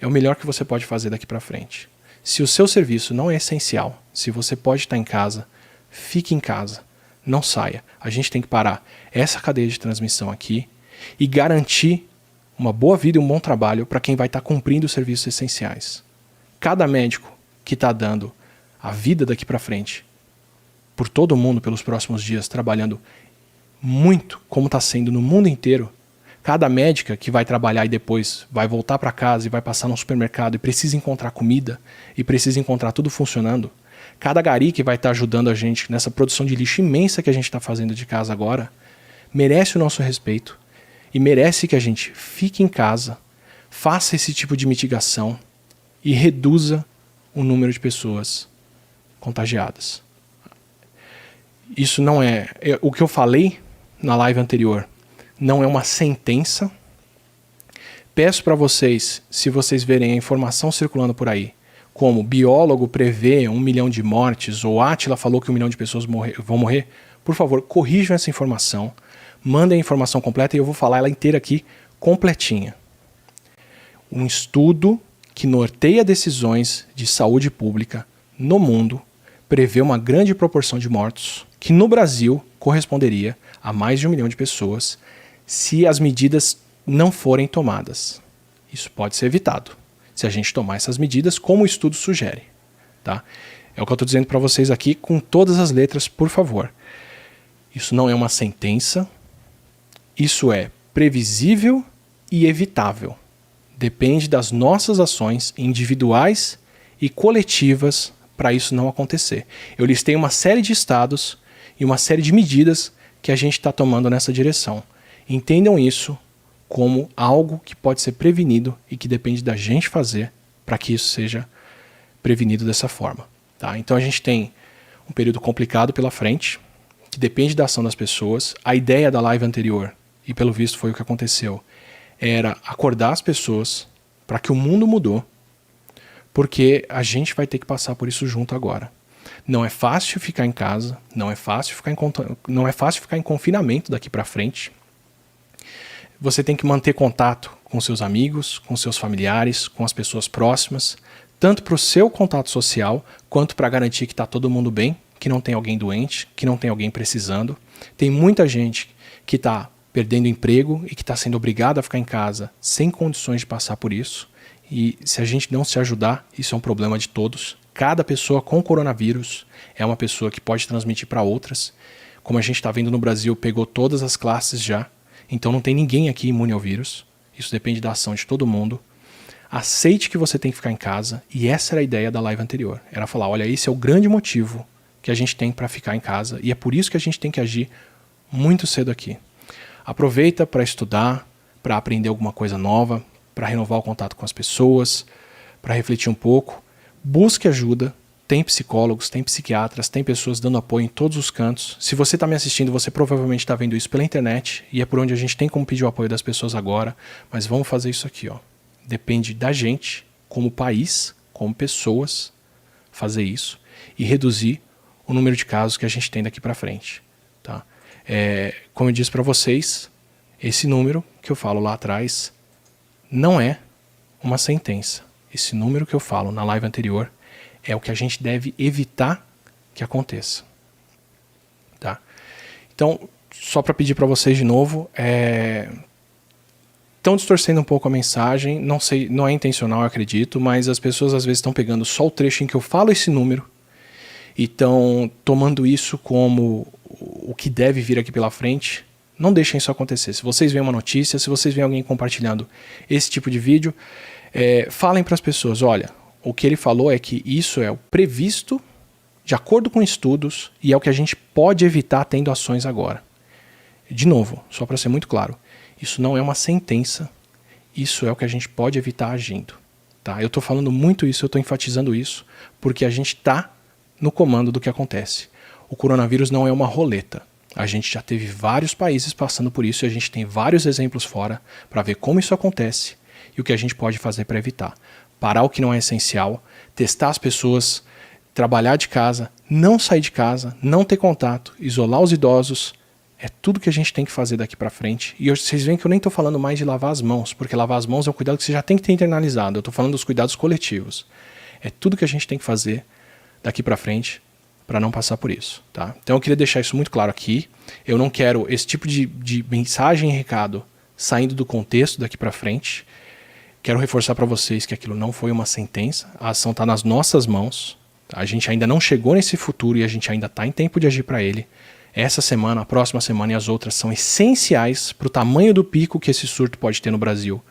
é o melhor que você pode fazer daqui para frente. Se o seu serviço não é essencial, se você pode estar em casa, fique em casa, não saia. A gente tem que parar essa cadeia de transmissão aqui e garantir uma boa vida e um bom trabalho para quem vai estar cumprindo os serviços essenciais. Cada médico que está dando a vida daqui para frente, por todo mundo pelos próximos dias, trabalhando muito, como está sendo no mundo inteiro, cada médica que vai trabalhar e depois vai voltar para casa e vai passar no supermercado e precisa encontrar comida e precisa encontrar tudo funcionando, cada gari que vai estar ajudando a gente nessa produção de lixo imensa que a gente está fazendo de casa agora, merece o nosso respeito e merece que a gente fique em casa, faça esse tipo de mitigação e reduza o número de pessoas contagiadas. Isso não é... O que eu falei na live anterior não é uma sentença. Peço para vocês, se vocês verem a informação circulando por aí, como biólogo prevê 1 milhão de mortes, ou Átila falou que 1 milhão de pessoas vão morrer, por favor, corrijam essa informação, mandem a informação completa e eu vou falar ela inteira aqui, completinha. Um estudo que norteia decisões de saúde pública no mundo prevê uma grande proporção de mortos, que no Brasil corresponderia a mais de 1 milhão de pessoas, se as medidas não forem tomadas. Isso pode ser evitado, se a gente tomar essas medidas como o estudo sugere. Tá? É o que eu estou dizendo para vocês aqui com todas as letras, por favor. Isso não é uma sentença, isso é previsível e evitável. Depende das nossas ações individuais e coletivas para isso não acontecer. Eu listei uma série de estados e uma série de medidas que a gente está tomando nessa direção. Entendam isso como algo que pode ser prevenido e que depende da gente fazer para que isso seja prevenido dessa forma. Tá? Então a gente tem um período complicado pela frente, que depende da ação das pessoas. A ideia da live anterior, e pelo visto foi o que aconteceu, era acordar as pessoas para que o mundo mudou, porque a gente vai ter que passar por isso junto agora. Não é fácil ficar em casa, não é fácil ficar em confinamento daqui para frente. Você tem que manter contato com seus amigos, com seus familiares, com as pessoas próximas, tanto para o seu contato social, quanto para garantir que está todo mundo bem, que não tem alguém doente, que não tem alguém precisando. Tem muita gente que está perdendo emprego e que está sendo obrigada a ficar em casa sem condições de passar por isso. E se a gente não se ajudar, isso é um problema de todos. Cada pessoa com coronavírus é uma pessoa que pode transmitir para outras. Como a gente está vendo no Brasil, pegou todas as classes já. Então não tem ninguém aqui imune ao vírus. Isso depende da ação de todo mundo. Aceite que você tem que ficar em casa. E essa era a ideia da live anterior. Era falar, olha, esse é o grande motivo que a gente tem para ficar em casa. E é por isso que a gente tem que agir muito cedo aqui. Aproveita para estudar, para aprender alguma coisa nova, para renovar o contato com as pessoas, para refletir um pouco. Busque ajuda. Tem psicólogos, tem psiquiatras, tem pessoas dando apoio em todos os cantos. Se você está me assistindo, você provavelmente está vendo isso pela internet e é por onde a gente tem como pedir o apoio das pessoas agora. Mas vamos fazer isso aqui, ó. Depende da gente, como país, como pessoas, fazer isso e reduzir o número de casos que a gente tem daqui para frente. Tá? Como eu disse para vocês, esse número que eu falo lá atrás não é uma sentença. Esse número que eu falo na live anterior é o que a gente deve evitar que aconteça. Tá? Então, só para pedir para vocês de novo, estão distorcendo um pouco a mensagem, não sei, não é intencional, eu acredito, mas as pessoas às vezes estão pegando só o trecho em que eu falo esse número e estão tomando isso como o que deve vir aqui pela frente. Não deixem isso acontecer. Se vocês veem uma notícia, se vocês veem alguém compartilhando esse tipo de vídeo, falem para as pessoas, olha, o que ele falou é que isso é o previsto de acordo com estudos e é o que a gente pode evitar tendo ações agora. De novo, só para ser muito claro, isso não é uma sentença, isso é o que a gente pode evitar agindo. Tá? Eu estou falando muito isso, eu estou enfatizando isso, porque a gente está no comando do que acontece. O coronavírus não é uma roleta. A gente já teve vários países passando por isso e a gente tem vários exemplos fora para ver como isso acontece e o que a gente pode fazer para evitar. Parar o que não é essencial, testar as pessoas, trabalhar de casa, não sair de casa, não ter contato, isolar os idosos. É tudo que a gente tem que fazer daqui para frente. E vocês veem que eu nem estou falando mais de lavar as mãos, porque lavar as mãos é um cuidado que você já tem que ter internalizado. Eu estou falando dos cuidados coletivos. É tudo que a gente tem que fazer daqui para frente para não passar por isso. Tá? Então eu queria deixar isso muito claro aqui. Eu não quero esse tipo de mensagem e recado saindo do contexto daqui para frente. Quero reforçar para vocês que aquilo não foi uma sentença. A ação está nas nossas mãos. A gente ainda não chegou nesse futuro e a gente ainda está em tempo de agir para ele. Essa semana, a próxima semana e as outras são essenciais para o tamanho do pico que esse surto pode ter no Brasil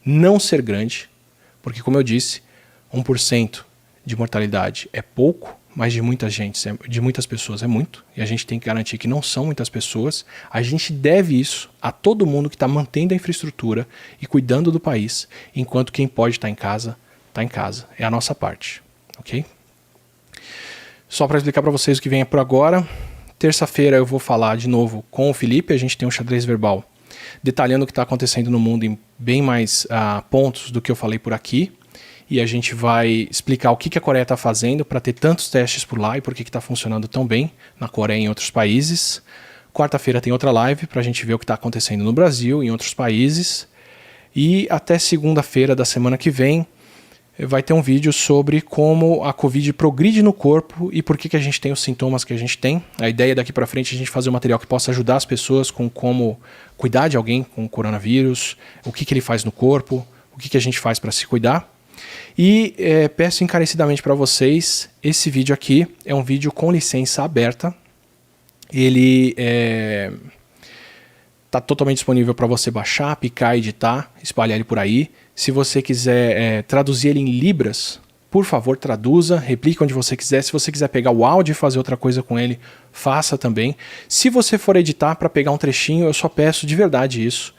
não ser grande, porque, como eu disse, 1% de mortalidade é pouco, mas de muitas pessoas é muito, e a gente tem que garantir que não são muitas pessoas. A gente deve isso a todo mundo que está mantendo a infraestrutura e cuidando do país, enquanto quem pode estar em casa, está em casa. É a nossa parte, ok? Só para explicar para vocês o que vem por agora. Terça-feira eu vou falar de novo com o Felipe, a gente tem um xadrez verbal detalhando o que está acontecendo no mundo em bem mais pontos do que eu falei por aqui. E a gente vai explicar o que a Coreia está fazendo para ter tantos testes por lá e por que está funcionando tão bem na Coreia e em outros países. Quarta-feira tem outra live para a gente ver o que está acontecendo no Brasil e em outros países. E até segunda-feira da semana que vem vai ter um vídeo sobre como a Covid progride no corpo e por que a gente tem os sintomas que a gente tem. A ideia daqui para frente é a gente fazer um material que possa ajudar as pessoas com como cuidar de alguém com coronavírus, o que ele faz no corpo, o que a gente faz para se cuidar. E peço encarecidamente para vocês, esse vídeo aqui é um vídeo com licença aberta. Ele está totalmente disponível para você baixar, picar, editar, espalhar ele por aí. Se você quiser traduzir ele em libras, por favor, traduza, replique onde você quiser. Se você quiser pegar o áudio e fazer outra coisa com ele, faça também. Se você for editar para pegar um trechinho, eu só peço de verdade isso.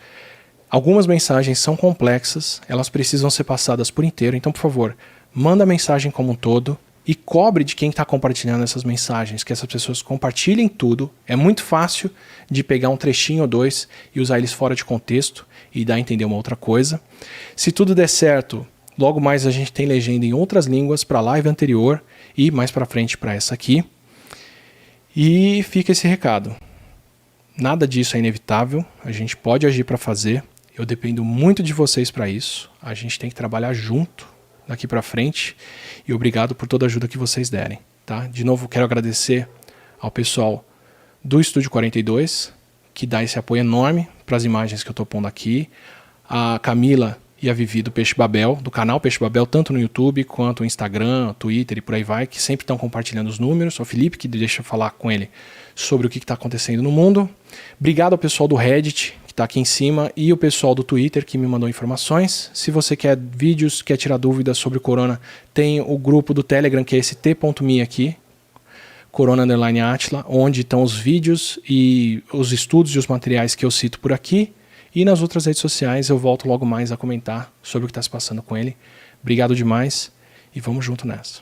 Algumas mensagens são complexas, elas precisam ser passadas por inteiro. Então, por favor, manda a mensagem como um todo e cobre de quem está compartilhando essas mensagens, que essas pessoas compartilhem tudo. É muito fácil de pegar um trechinho ou dois e usar eles fora de contexto e dar a entender uma outra coisa. Se tudo der certo, logo mais a gente tem legenda em outras línguas para a live anterior e mais para frente para essa aqui. E fica esse recado. Nada disso é inevitável, a gente pode agir para fazer. Eu dependo muito de vocês para isso. A gente tem que trabalhar junto daqui para frente. E obrigado por toda a ajuda que vocês derem. Tá? De novo, quero agradecer ao pessoal do Estúdio 42, que dá esse apoio enorme para as imagens que eu estou pondo aqui. A Camila e a Vivi do Peixe Babel, do canal Peixe Babel, tanto no YouTube quanto no Instagram, Twitter e por aí vai, que sempre estão compartilhando os números. O Felipe, que deixa eu falar com ele sobre o que está acontecendo no mundo. Obrigado ao pessoal do Reddit, que está aqui em cima, e o pessoal do Twitter, que me mandou informações. Se você quer vídeos, quer tirar dúvidas sobre o corona, tem o grupo do Telegram, que é esse t.me aqui, Corona_Atila, onde estão os vídeos e os estudos e os materiais que eu cito por aqui. E nas outras redes sociais eu volto logo mais a comentar sobre o que está se passando com ele. Obrigado demais e vamos junto nessa.